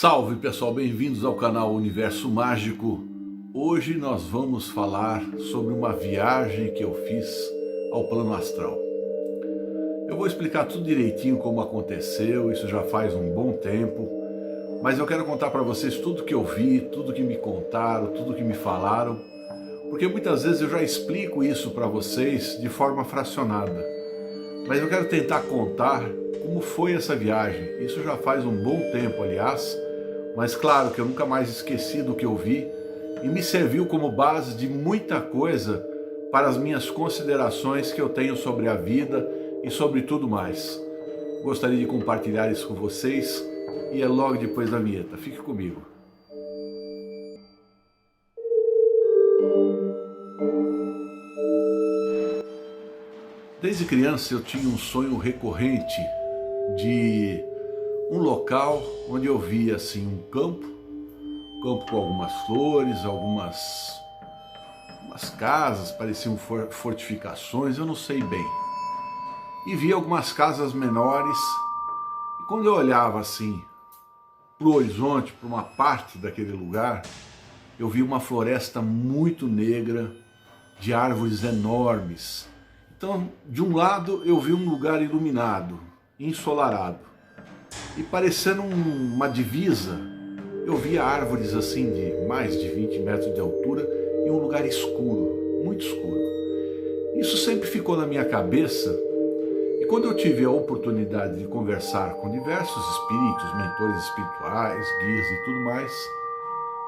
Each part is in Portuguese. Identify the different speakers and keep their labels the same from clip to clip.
Speaker 1: Salve pessoal, bem-vindos ao canal Universo Mágico. Hoje nós vamos falar sobre uma viagem que eu fiz ao plano astral. Eu vou explicar tudo direitinho como aconteceu, isso já faz um bom tempo, mas eu quero contar para vocês tudo que eu vi, tudo que me contaram, tudo que me falaram, porque muitas vezes eu já explico isso para vocês de forma fracionada, mas eu quero tentar contar como foi essa viagem. Isso já faz um bom tempo, aliás, mas claro que eu nunca mais esqueci do que eu vi e me serviu como base de muita coisa para as minhas considerações que eu tenho sobre a vida e sobre tudo mais. Gostaria de compartilhar isso com vocês e é logo depois da vinheta. Fique comigo. Desde criança eu tinha um sonho recorrente de um local onde eu via assim um campo com algumas flores, algumas casas, pareciam fortificações, eu não sei bem. E via algumas casas menores, e quando eu olhava assim para o horizonte, para uma parte daquele lugar, eu via uma floresta muito negra, de árvores enormes. Então, de um lado eu vi um lugar iluminado, ensolarado, e parecendo uma divisa, eu via árvores assim de mais de 20 metros de altura em um lugar escuro, muito escuro. Isso sempre ficou na minha cabeça, e quando eu tive a oportunidade de conversar com diversos espíritos, mentores espirituais, guias e tudo mais,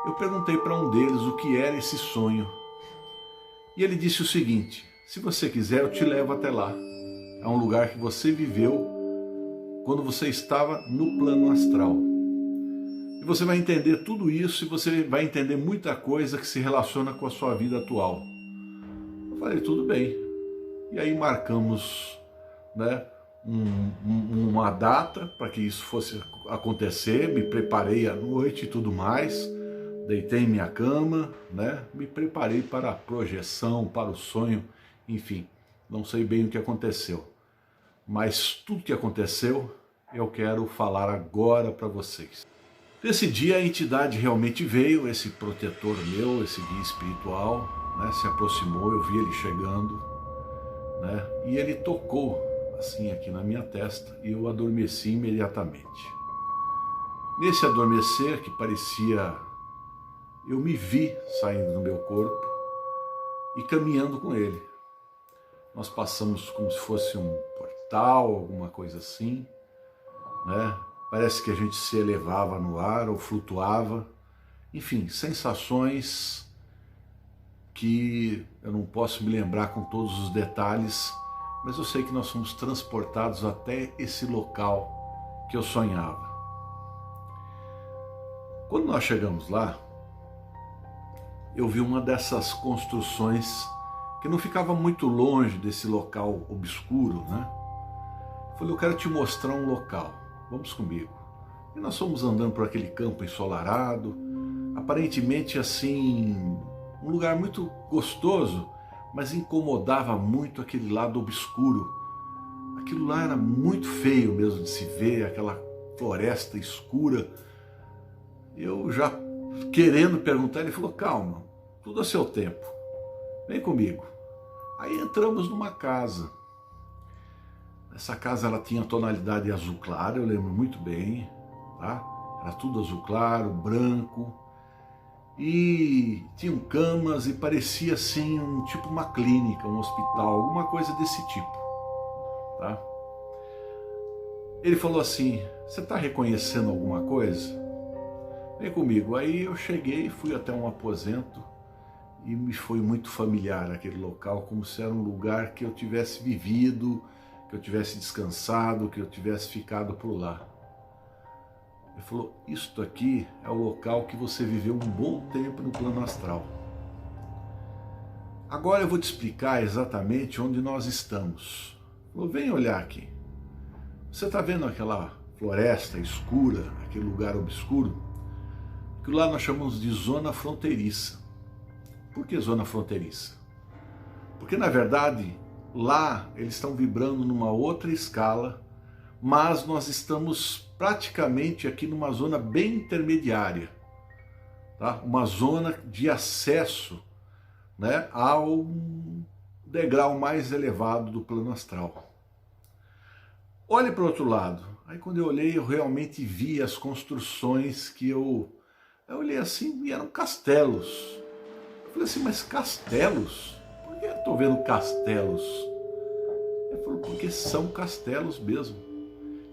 Speaker 1: eu perguntei para um deles o que era esse sonho. E ele disse o seguinte: se você quiser eu te levo até lá. É um lugar que você viveu quando você estava no plano astral. E você vai entender tudo isso e você vai entender muita coisa que se relaciona com a sua vida atual. Eu falei, tudo bem. E aí marcamos, né, uma data para que isso fosse acontecer, me preparei à noite e tudo mais, deitei em minha cama, né, me preparei para a projeção, para o sonho, enfim, não sei bem o que aconteceu. Mas tudo que aconteceu, eu quero falar agora para vocês. Nesse dia a entidade realmente veio, esse protetor meu, esse guia espiritual, né, se aproximou, eu vi ele chegando, né, e ele tocou assim aqui na minha testa e eu adormeci imediatamente. Nesse adormecer que parecia, eu me vi saindo do meu corpo e caminhando com ele. Nós passamos como se fosse um portal, alguma coisa assim, né? Parece que a gente se elevava no ar ou flutuava. Enfim, sensações que eu não posso me lembrar com todos os detalhes, mas eu sei que nós fomos transportados até esse local que eu sonhava. Quando nós chegamos lá, eu vi uma dessas construções que não ficava muito longe desse local obscuro, né? Eu falei, eu quero te mostrar um local, vamos comigo. E nós fomos andando por aquele campo ensolarado, aparentemente assim, um lugar muito gostoso, mas incomodava muito aquele lado obscuro. Aquilo lá era muito feio mesmo de se ver, aquela floresta escura. Eu já querendo perguntar, ele falou, calma, tudo a seu tempo, vem comigo. Aí entramos numa casa. Essa casa ela tinha tonalidade azul claro, eu lembro muito bem, tá? Era tudo azul claro, branco, e tinham camas e parecia assim tipo uma clínica, um hospital, alguma coisa desse tipo, tá? Ele falou assim, você está reconhecendo alguma coisa? Vem comigo. Aí eu cheguei, fui até um aposento e me foi muito familiar aquele local, como se era um lugar que eu tivesse vivido, que eu tivesse descansado, que eu tivesse ficado por lá. Ele falou, isto aqui é o local que você viveu um bom tempo no plano astral. Agora eu vou te explicar exatamente onde nós estamos. Ele falou, vem olhar aqui. Você está vendo aquela floresta escura, aquele lugar obscuro? Que lá nós chamamos de zona fronteiriça. Por que zona fronteiriça? Porque na verdade lá eles estão vibrando numa outra escala, mas nós estamos praticamente aqui numa zona bem intermediária, tá? Uma zona de acesso, né, ao degrau mais elevado do plano astral. Olhe para o outro lado. Aí quando eu olhei, eu realmente vi as construções que eu olhei assim e eram castelos. Eu falei assim, mas castelos? Por que eu estou vendo castelos? Ele falou, porque são castelos mesmo.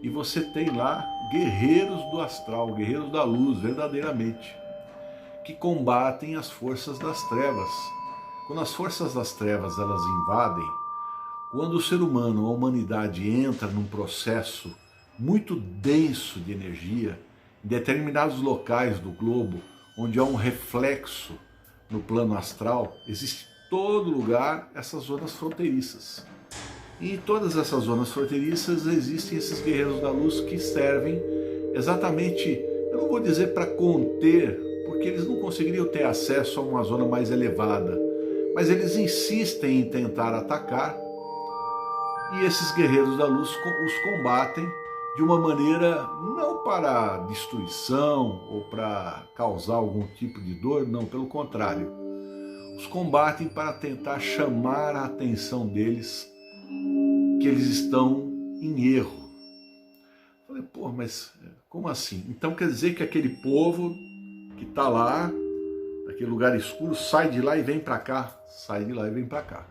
Speaker 1: E você tem lá guerreiros do astral, guerreiros da luz, verdadeiramente, que combatem as forças das trevas. Quando as forças das trevas elas invadem, quando o ser humano, a humanidade entra num processo muito denso de energia, em determinados locais do globo, onde há um reflexo no plano astral, existe em todo lugar essas zonas fronteiriças. E em todas essas zonas fronteiriças existem esses guerreiros da luz que servem exatamente, eu não vou dizer para conter, porque eles não conseguiriam ter acesso a uma zona mais elevada, mas eles insistem em tentar atacar, e esses guerreiros da luz os combatem de uma maneira não para destruição ou para causar algum tipo de dor, não, pelo contrário. Os combatem para tentar chamar a atenção deles que eles estão em erro. Falei, pô, mas como assim? Então quer dizer que aquele povo que está lá, naquele lugar escuro, sai de lá e vem para cá, sai de lá e vem para cá.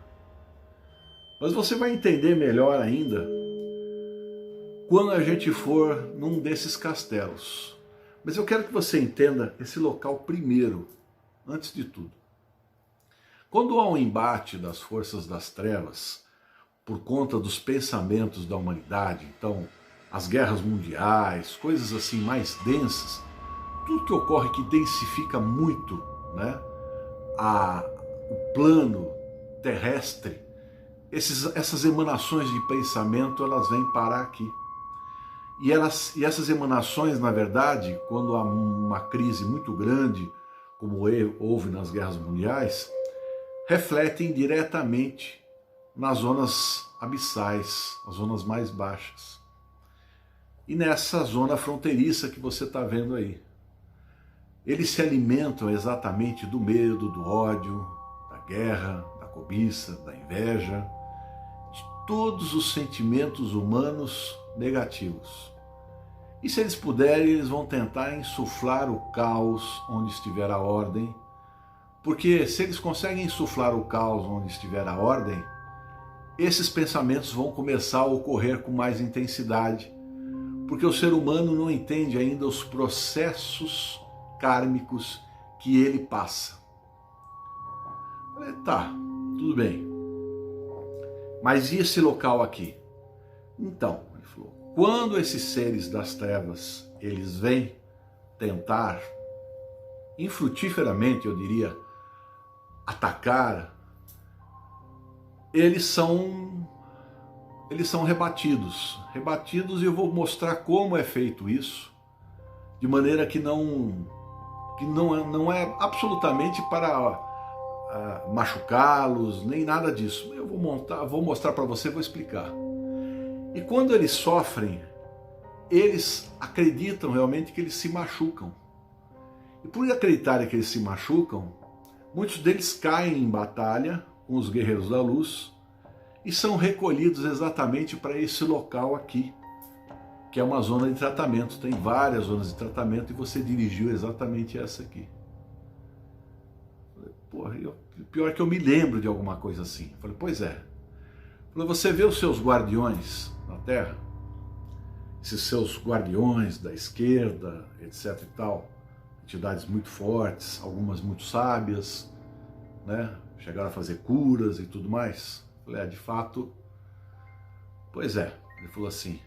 Speaker 1: Mas você vai entender melhor ainda quando a gente for num desses castelos. Mas eu quero que você entenda esse local primeiro, antes de tudo. Quando há um embate das forças das trevas, por conta dos pensamentos da humanidade, então as guerras mundiais, coisas assim mais densas, tudo que ocorre que densifica muito, né, o plano terrestre, essas emanações de pensamento, elas vêm parar aqui. E essas emanações, na verdade, quando há uma crise muito grande, como houve nas guerras mundiais, refletem diretamente nas zonas abissais, as zonas mais baixas. E nessa zona fronteiriça que você está vendo aí. Eles se alimentam exatamente do medo, do ódio, da guerra, da cobiça, da inveja, de todos os sentimentos humanos negativos. E se eles puderem, eles vão tentar insuflar o caos onde estiver a ordem, porque se eles conseguem insuflar o caos onde estiver a ordem, esses pensamentos vão começar a ocorrer com mais intensidade, porque o ser humano não entende ainda os processos kármicos que ele passa. Tá, tudo bem. Mas e esse local aqui? Então, ele falou, quando esses seres das trevas, eles vêm tentar, infrutíferamente, eu diria, atacar, eles são rebatidos, e eu vou mostrar como é feito isso, de maneira que não é absolutamente para machucá-los, nem nada disso. Eu vou mostrar para você, vou explicar. E quando eles sofrem, eles acreditam realmente que eles se machucam. E por acreditarem que eles se machucam, muitos deles caem em batalha com os guerreiros da luz e são recolhidos exatamente para esse local aqui, que é uma zona de tratamento. Tem várias zonas de tratamento e você dirigiu exatamente essa aqui. Porra, pior é que eu me lembro de alguma coisa assim. Falei, pois é. Falei, você vê os seus guardiões na Terra? Esses seus guardiões da esquerda, etc e tal, entidades muito fortes, algumas muito sábias, né? Chegaram a fazer curas e tudo mais. Falei, de fato, pois é. Ele falou assim,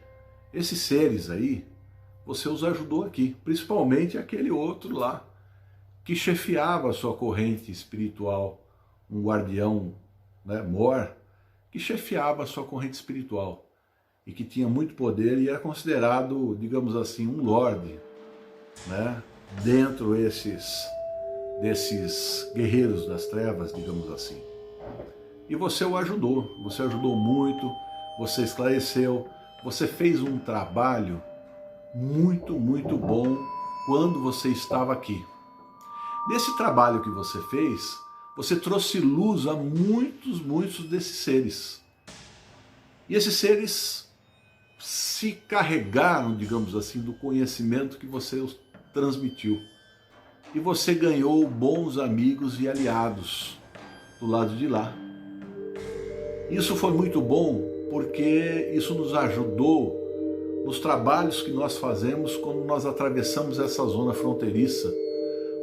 Speaker 1: esses seres aí, você os ajudou aqui, principalmente aquele outro lá, que chefiava a sua corrente espiritual, um guardião, né, Mor, que chefiava a sua corrente espiritual e que tinha muito poder e era considerado, digamos assim, um lorde, né, dentro desses guerreiros das trevas, digamos assim. E você o ajudou muito, você esclareceu, você fez um trabalho muito, muito bom quando você estava aqui. Nesse trabalho que você fez, você trouxe luz a muitos, muitos desses seres. E esses seres se carregaram, digamos assim, do conhecimento que você os transmitiu. E você ganhou bons amigos e aliados do lado de lá. Isso foi muito bom porque isso nos ajudou nos trabalhos que nós fazemos quando nós atravessamos essa zona fronteiriça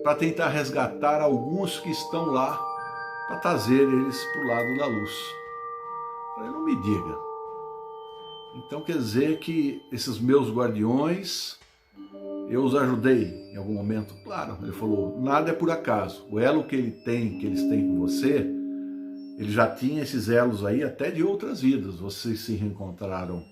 Speaker 1: para tentar resgatar alguns que estão lá para trazer eles para o lado da luz. Eu falei, não me diga. Então quer dizer que esses meus guardiões, eu os ajudei em algum momento? Claro, ele falou, nada é por acaso. O elo que eles têm com você, ele já tinha esses elos aí até de outras vidas. Vocês se reencontraram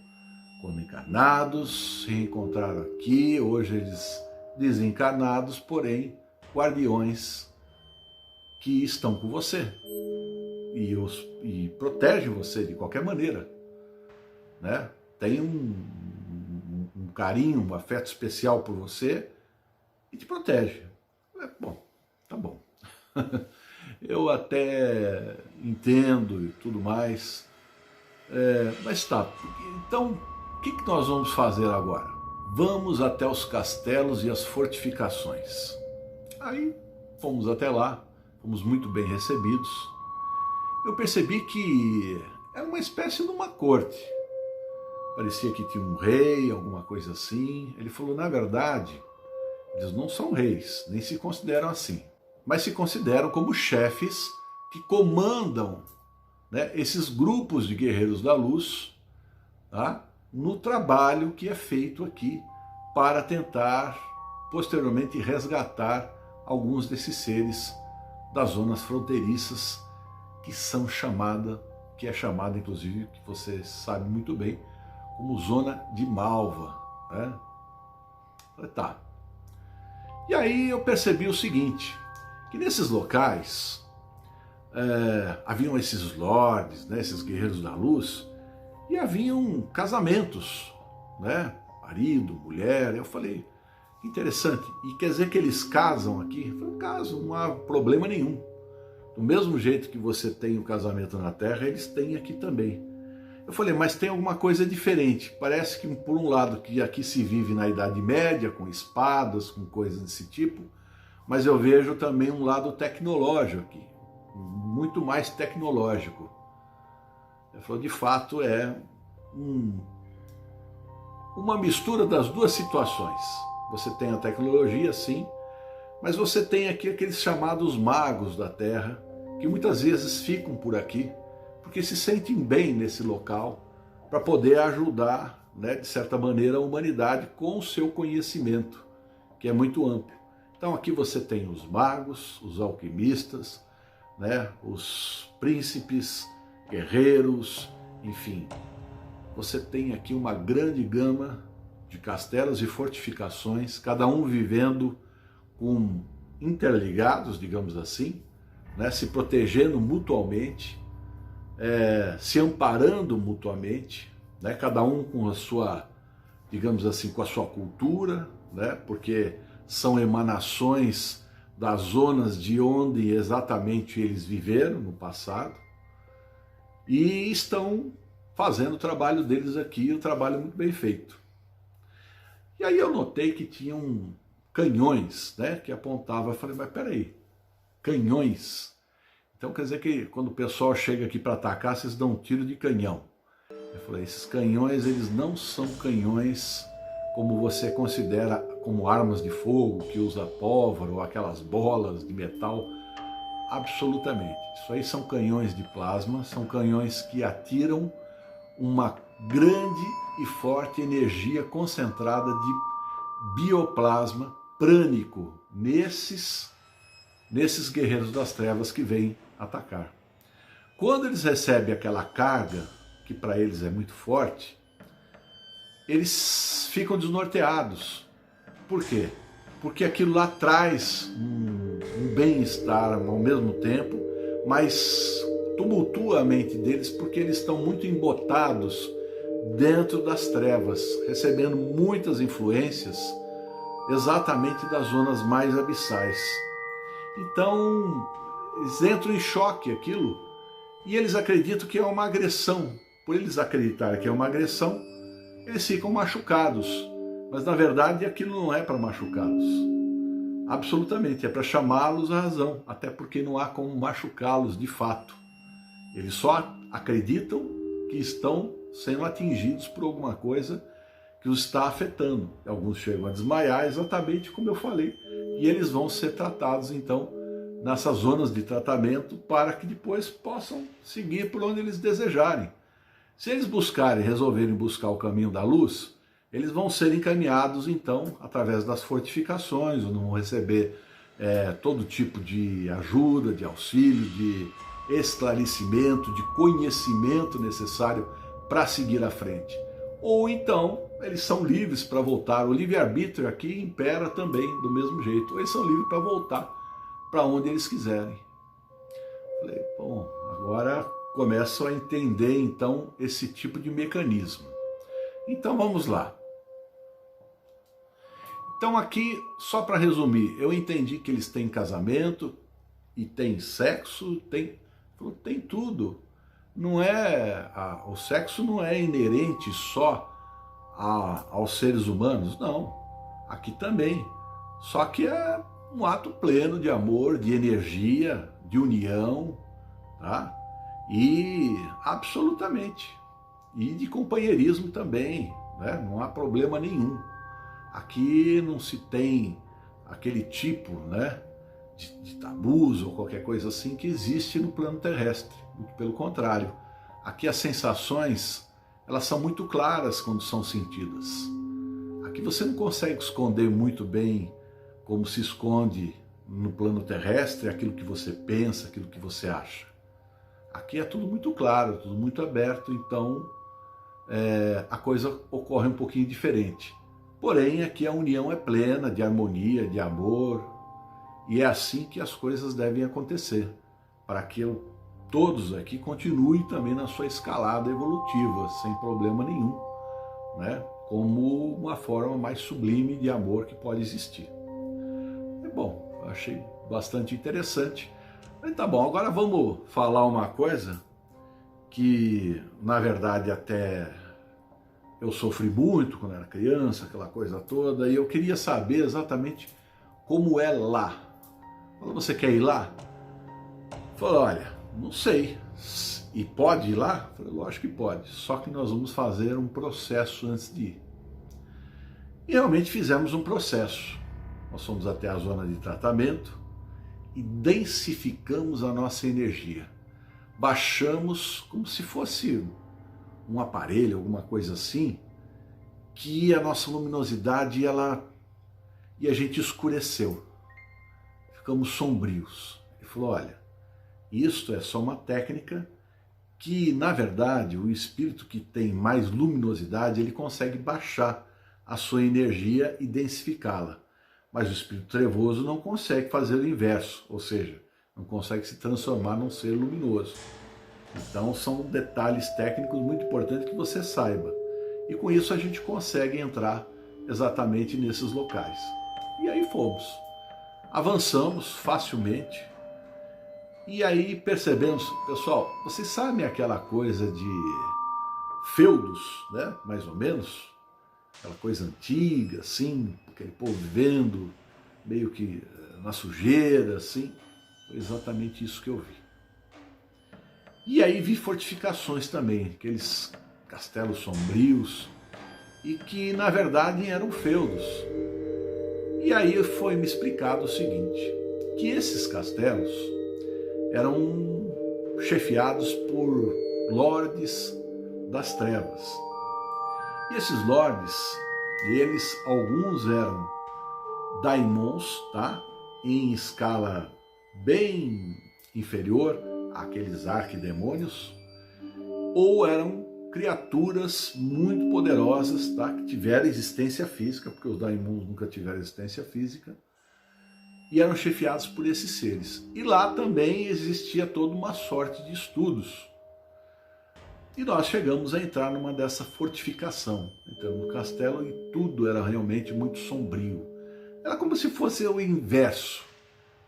Speaker 1: como encarnados, se reencontraram aqui, hoje eles desencarnados, porém guardiões que estão com você e protegem você de qualquer maneira, né? Tem um carinho, um afeto especial por você e te protege. Bom, tá bom. Eu até entendo e tudo mais, mas tá. Então, o que nós vamos fazer agora? Vamos até os castelos e as fortificações. Aí fomos até lá, fomos muito bem recebidos. Eu percebi que era uma espécie de uma corte. Parecia que tinha um rei, alguma coisa assim. Ele falou, na verdade, eles não são reis, nem se consideram assim, mas se consideram como chefes que comandam, né, esses grupos de guerreiros da luz, tá, no trabalho que é feito aqui para tentar, posteriormente, resgatar alguns desses seres das zonas fronteiriças que é chamada, inclusive, que você sabe muito bem, como zona de Malva, né? Tá. E aí eu percebi o seguinte, que nesses locais haviam esses lords, né, esses guerreiros da luz, e haviam casamentos, né? Marido, mulher. Eu falei, interessante. E quer dizer que eles casam aqui? Eu falei, casam, não há problema nenhum. Do mesmo jeito que você tem o casamento na Terra, eles têm aqui também. Eu falei, mas tem alguma coisa diferente. Parece que, por um lado, que aqui se vive na Idade Média, com espadas, com coisas desse tipo, mas eu vejo também um lado tecnológico aqui, muito mais tecnológico. Ele falou, de fato, é uma mistura das duas situações. Você tem a tecnologia, sim, mas você tem aqui aqueles chamados magos da Terra, que muitas vezes ficam por aqui, porque se sentem bem nesse local, para poder ajudar, né, de certa maneira, a humanidade com o seu conhecimento, que é muito amplo. Então aqui você tem os magos, os alquimistas, né, os príncipes, guerreiros, enfim. Você tem aqui uma grande gama de castelos e fortificações, cada um vivendo interligados, digamos assim, né, se protegendo mutuamente, se amparando mutuamente, né, cada um com a sua, digamos assim, com a sua cultura, né, porque são emanações das zonas de onde exatamente eles viveram no passado, e estão fazendo o trabalho deles aqui, um trabalho muito bem feito. E aí eu notei que tinham canhões, né, que apontavam. Eu falei, mas peraí, canhões? Então quer dizer que quando o pessoal chega aqui para atacar, vocês dão um tiro de canhão. Eu falei, esses canhões, eles não são canhões como você considera como armas de fogo, que usa pólvora ou aquelas bolas de metal. Absolutamente. Isso aí são canhões de plasma, são canhões que atiram uma grande e forte energia concentrada de bioplasma prânico nesses guerreiros das trevas que vêm atacar. Quando eles recebem aquela carga, que para eles é muito forte, eles ficam desnorteados. Por quê? Porque aquilo lá traz um bem-estar ao mesmo tempo, mas tumultua a mente deles porque eles estão muito embotados dentro das trevas, recebendo muitas influências exatamente das zonas mais abissais. Então, eles entram em choque aquilo e eles acreditam que é uma agressão. Por eles acreditarem que é uma agressão, eles ficam machucados. Mas na verdade aquilo não é para machucá-los. Absolutamente, é para chamá-los à razão, até porque não há como machucá-los de fato. Eles só acreditam que estão sendo atingidos por alguma coisa que os está afetando. Alguns chegam a desmaiar, exatamente como eu falei, e eles vão ser tratados então nessas zonas de tratamento para que depois possam seguir por onde eles desejarem. Se eles resolverem buscar o caminho da luz, eles vão ser encaminhados então através das fortificações, onde vão receber todo tipo de ajuda, de auxílio, de esclarecimento, de conhecimento necessário para seguir à frente. Ou então eles são livres para voltar. O livre-arbítrio aqui impera também do mesmo jeito. Eles são livres para voltar para onde eles quiserem. Falei, bom, agora começo a entender então esse tipo de mecanismo. Então vamos lá. Então aqui, só para resumir, eu entendi que eles têm casamento e têm sexo, tem tudo. Não é o sexo não é inerente só aos seres humanos, não. Aqui também. Só que é um ato pleno de amor, de energia, de união, tá? E absolutamente. E de companheirismo também, né? Não há problema nenhum. Aqui não se tem aquele tipo, né, de tabus ou qualquer coisa assim que existe no plano terrestre. Muito pelo contrário. Aqui as sensações, elas são muito claras quando são sentidas. Aqui você não consegue esconder muito bem como se esconde no plano terrestre aquilo que você pensa, aquilo que você acha. Aqui é tudo muito claro, tudo muito aberto, então a coisa ocorre um pouquinho diferente. Porém, aqui a união é plena de harmonia, de amor, e é assim que as coisas devem acontecer, para que todos aqui continuem também na sua escalada evolutiva, sem problema nenhum, né? Como uma forma mais sublime de amor que pode existir. Bom, achei bastante interessante. Mas tá bom, agora vamos falar uma coisa que, na verdade, até eu sofri muito quando era criança, aquela coisa toda, e eu queria saber exatamente como é lá. Falou, você quer ir lá? Falou, olha, não sei. E pode ir lá? Falei, lógico que pode, só que nós vamos fazer um processo antes de ir. E realmente fizemos um processo. Nós fomos até a zona de tratamento e densificamos a nossa energia. Baixamos como se fosse um aparelho, alguma coisa assim, que a nossa luminosidade, e a gente escureceu. Ficamos sombrios. Ele falou, olha, isto é só uma técnica que, na verdade, o espírito que tem mais luminosidade, ele consegue baixar a sua energia e densificá-la. Mas o espírito trevoso não consegue fazer o inverso, ou seja, não consegue se transformar num ser luminoso. Então são detalhes técnicos muito importantes que você saiba. E com isso a gente consegue entrar exatamente nesses locais. E aí fomos. Avançamos facilmente. E aí percebemos, pessoal, vocês sabem aquela coisa de feudos, né? Mais ou menos. Aquela coisa antiga, assim, aquele povo vivendo meio que na sujeira, assim. Foi exatamente isso que eu vi. E aí vi fortificações também, aqueles castelos sombrios, e que na verdade eram feudos. E aí foi me explicado o seguinte, que esses castelos eram chefiados por lordes das trevas. E esses lordes, alguns eram daimons, tá? Em escala bem inferior àqueles arquidemônios, ou eram criaturas muito poderosas, tá? Que tiveram existência física, porque os daimons nunca tiveram existência física, e eram chefiados por esses seres. E lá também existia toda uma sorte de estudos E nós chegamos a entrar numa dessa fortificação. Entramos no castelo e tudo era realmente muito sombrio. Era como se fosse o inverso,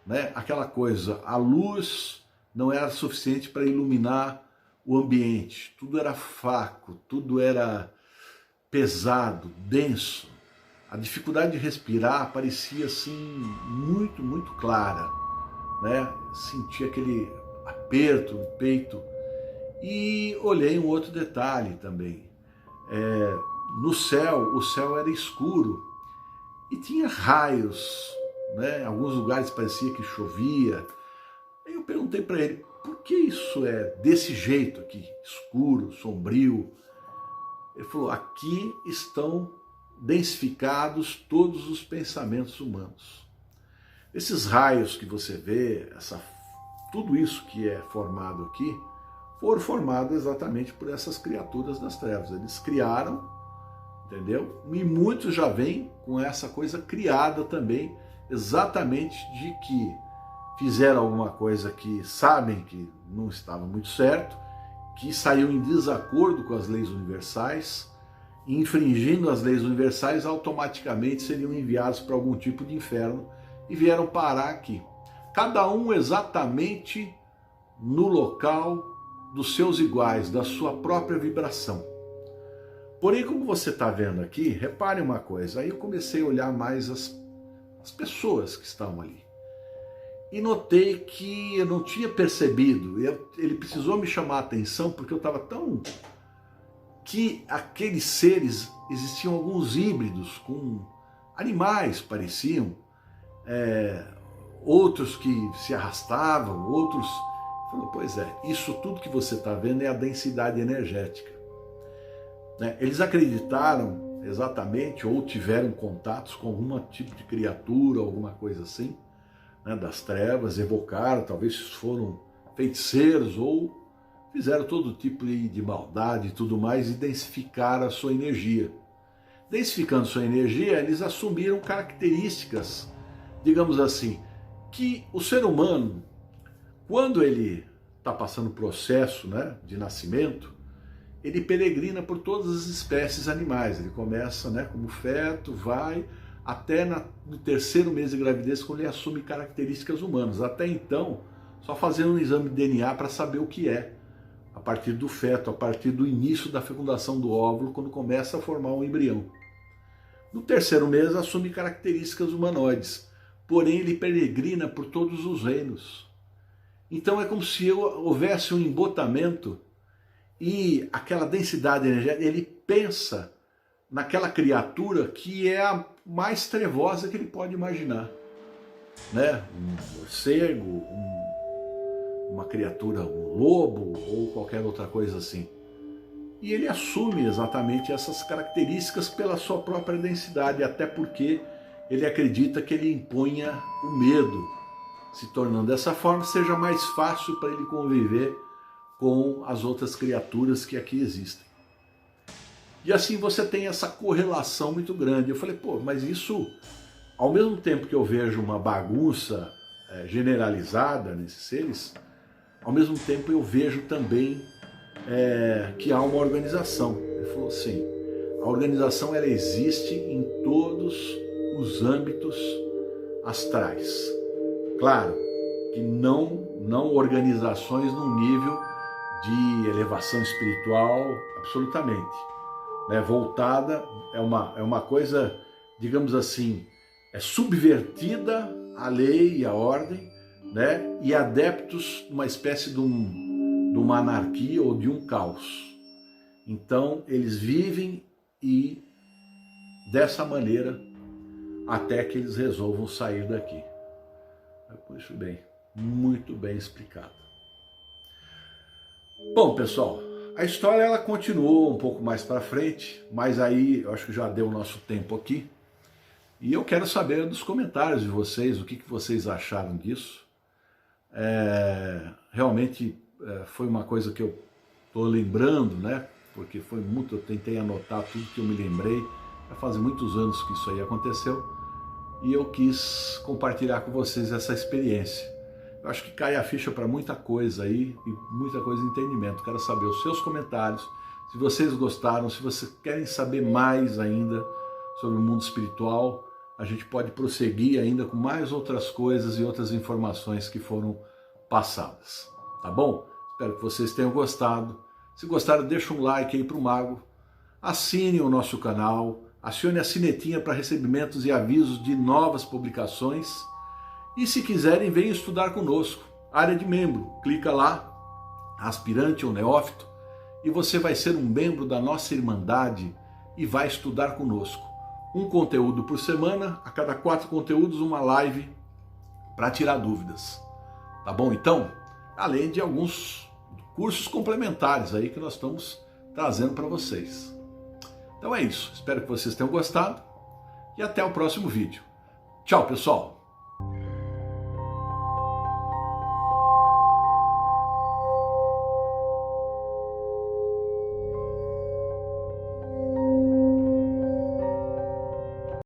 Speaker 1: né? Aquela coisa, a luz não era suficiente para iluminar o ambiente. Tudo era fraco, tudo era pesado, denso. A dificuldade de respirar parecia assim muito, muito clara, né? Sentia aquele aperto no peito. E olhei um outro detalhe também. No céu, o céu era escuro e tinha raios, né? Em alguns lugares parecia que chovia. Aí eu perguntei para ele, por que isso é desse jeito aqui, escuro, sombrio? Ele falou, aqui estão densificados todos os pensamentos humanos. Esses raios que você vê, tudo isso que é formado aqui, foram formados exatamente por essas criaturas das trevas. Eles criaram, entendeu? E muitos já vêm com essa coisa criada também, exatamente de que fizeram alguma coisa que sabem que não estava muito certo, que saiu em desacordo com as leis universais, e infringindo as leis universais, automaticamente seriam enviados para algum tipo de inferno e vieram parar aqui. Cada um exatamente no local dos seus iguais, da sua própria vibração. Porém, como você está vendo aqui, repare uma coisa, aí eu comecei a olhar mais as pessoas que estavam ali. E notei que eu não tinha percebido, ele precisou me chamar a atenção, porque eu estava tão... que aqueles seres, existiam alguns híbridos com animais, pareciam, outros que se arrastavam, outros... Falou, pois é, isso tudo que você está vendo é a densidade energética. Né? Eles acreditaram exatamente, ou tiveram contatos com algum tipo de criatura, alguma coisa assim, né, das trevas, evocaram, talvez foram feiticeiros, ou fizeram todo tipo de maldade e tudo mais, e densificaram a sua energia. Densificando sua energia, eles assumiram características, digamos assim, que o ser humano, quando ele está passando o processo, né, de nascimento, ele peregrina por todas as espécies animais. Ele começa, né, como feto, vai até no terceiro mês de gravidez, quando ele assume características humanas. Até então, só fazendo um exame de DNA para saber o que é, a partir do feto, a partir do início da fecundação do óvulo, quando começa a formar um embrião. No terceiro mês, assume características humanoides, porém ele peregrina por todos os reinos. Então é como se houvesse um embotamento e aquela densidade energética, ele pensa naquela criatura que é a mais trevosa que ele pode imaginar. Né? Um morcego, uma criatura, um lobo ou qualquer outra coisa assim. E ele assume exatamente essas características pela sua própria densidade, até porque ele acredita que ele impunha o medo, se tornando dessa forma, seja mais fácil para ele conviver com as outras criaturas que aqui existem. E assim você tem essa correlação muito grande. Eu falei, pô, mas isso, ao mesmo tempo que eu vejo uma bagunça generalizada nesses seres, ao mesmo tempo eu vejo também que há uma organização. Ele falou assim, a organização ela existe em todos os âmbitos astrais. Claro que não organizações num nível de elevação espiritual, absolutamente. Né? Voltada, é uma coisa, digamos assim, subvertida à lei e à ordem, né? E adeptos de uma espécie de uma anarquia ou de um caos. Então, eles vivem e dessa maneira até que eles resolvam sair daqui. Puxa bem, muito bem explicado. Bom, pessoal, a história ela continuou um pouco mais para frente, mas aí eu acho que já deu o nosso tempo aqui. E eu quero saber dos comentários de vocês, o que vocês acharam disso. Realmente foi uma coisa que eu estou lembrando, né? Porque foi muito, eu tentei anotar tudo que eu me lembrei. Já faz muitos anos que isso aí aconteceu. E eu quis compartilhar com vocês essa experiência. Eu acho que cai a ficha para muita coisa aí e muita coisa de entendimento. Quero saber os seus comentários, se vocês gostaram, se vocês querem saber mais ainda sobre o mundo espiritual, a gente pode prosseguir ainda com mais outras coisas e outras informações que foram passadas. Tá bom? Espero que vocês tenham gostado. Se gostaram, deixa um like aí para o Mago. Assine o nosso canal, acione a sinetinha para recebimentos e avisos de novas publicações. E se quiserem, venham estudar conosco. Área de membro, clica lá, aspirante ou neófito, e você vai ser um membro da nossa Irmandade e vai estudar conosco. Um conteúdo por semana, a cada 4 conteúdos, uma live para tirar dúvidas. Tá bom, então? Além de alguns cursos complementares aí que nós estamos trazendo para vocês. Então é isso, espero que vocês tenham gostado e até o próximo vídeo. Tchau, pessoal!